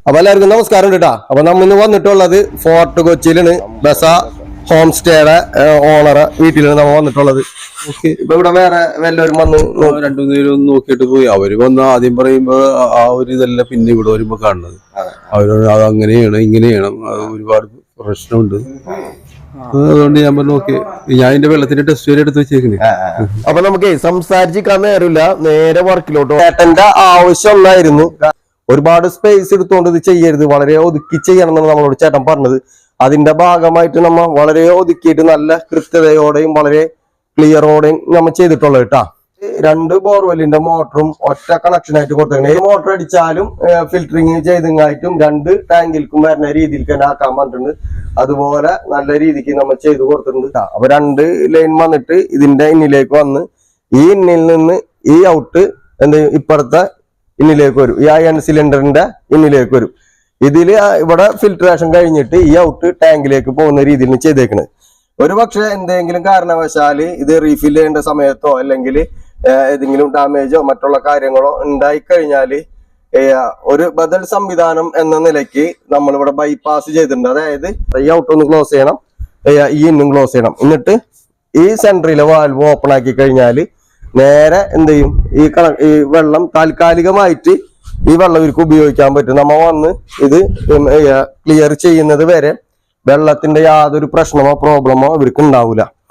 അപ്പൊ എല്ലാവർക്കും നമസ്കാരം കേട്ടാ. അപ്പൊ നമ്മ ഇന്ന് വന്നിട്ടുള്ളത് ഫോർട്ട് കൊച്ചിയിലാണ്. ബസ ഹോം സ്റ്റേയുടെ ഓണറെ വീട്ടിലാണ് നമ്മ വന്നിട്ടുള്ളത്. ഇപ്പൊ ഇവിടെ വേറെ വല്ലവരും വന്ന് രണ്ടു നേരം നോക്കിയിട്ട് പോയി. അവര് വന്ന് ആദ്യം പറയുമ്പോ ആ ഒരു ഇതല്ല പിന്നെ ഇവിടെ വരുമ്പോ കാണുന്നത്. അവരോട് അത് അങ്ങനെയാണ് ഇങ്ങനെയാണ്, ഒരുപാട് പ്രശ്നമുണ്ട്. അതുകൊണ്ട് ഞാൻ പറഞ്ഞു നോക്കി, ഞാൻ എന്റെ വെള്ളത്തിന്റെ ടെസ്റ്റ് വരെ എടുത്ത് വെച്ചേക്കണേ. അപ്പൊ നമുക്ക് സംസാരിച്ചിക്കാൻ നേരമില്ല, നേരെ വർക്കിലോട്ട്. ചേട്ടന്റെ ആവശ്യം ഒന്നായിരുന്നു, ഒരുപാട് സ്പേസ് എടുത്തുകൊണ്ട് ഇത് ചെയ്യരുത്, വളരെ ഒതുക്കി ചെയ്യണം എന്നാണ് നമ്മളോട് ചേട്ടൻ പറഞ്ഞത്. അതിന്റെ ഭാഗമായിട്ട് നമ്മൾ വളരെ ഒതുക്കിയിട്ട് നല്ല കൃത്യതയോടെയും വളരെ ക്ലിയറോടെയും നമ്മൾ ചെയ്തിട്ടുള്ളത് കേട്ടാ. 2 ബോർവെല്ലിന്റെ മോട്ടറും ഒറ്റ കണക്ഷൻ ആയിട്ട് കൊടുത്തേക്കണേ. മോട്ടർ അടിച്ചാലും ഫിൽറ്ററിങ് ചെയ്തങ്ങായിട്ടും 2 ടാങ്കിൽക്കും വരുന്ന രീതിയിൽ തന്നെ ആക്കാൻ പറഞ്ഞിട്ടുണ്ട്. അതുപോലെ നല്ല രീതിക്ക് നമ്മൾ ചെയ്ത് കൊടുത്തിട്ടുണ്ട്. അപ്പൊ 2 ലൈൻ വന്നിട്ട് ഇതിന്റെ ഇന്നിലേക്ക് വന്ന് ഈ ഇന്നിൽ നിന്ന് ഈ ഔട്ട് എന്ത് ഇപ്പുറത്തെ ഇന്നിലേക്ക് വരും. ഈ അയൺ സിലിണ്ടറിന്റെ ഇന്നിലേക്ക് വരും. ഇതില് ഇവിടെ ഫിൽട്രേഷൻ കഴിഞ്ഞിട്ട് ഈ ഔട്ട് ടാങ്കിലേക്ക് പോകുന്ന രീതിയിൽ ചെയ്തേക്കണത്. ഒരു പക്ഷെ എന്തെങ്കിലും കാരണവശാല് ഇത് റീഫിൽ ചെയ്യേണ്ട സമയത്തോ അല്ലെങ്കിൽ ഏതെങ്കിലും ഡാമേജോ മറ്റുള്ള കാര്യങ്ങളോ ഉണ്ടായി കഴിഞ്ഞാല് ഒരു ബദൽ സംവിധാനം എന്ന നിലയ്ക്ക് നമ്മളിവിടെ ബൈപ്പാസ് ചെയ്തിട്ടുണ്ട്. അതായത് ഈ ഔട്ട് ഒന്ന് ക്ലോസ് ചെയ്യണം, ഈ ഇന്നും ക്ലോസ് ചെയ്യണം. എന്നിട്ട് ഈ സെൻട്രിലെ വാൽവ് ഓപ്പൺ ആക്കി കഴിഞ്ഞാല് നേരെ എന്ത് ചെയ്യും, ഈ വെള്ളം താൽക്കാലികമായിട്ട് ഈ വെള്ളം ഇവർക്ക് ഉപയോഗിക്കാൻ പറ്റും. നമ്മ വന്ന് ഇത് ക്ലിയർ ചെയ്യുന്നത് വരെ വെള്ളത്തിന്റെ യാതൊരു പ്രശ്നമോ പ്രോബ്ലമോ ഇവർക്ക് ഉണ്ടാവില്ല.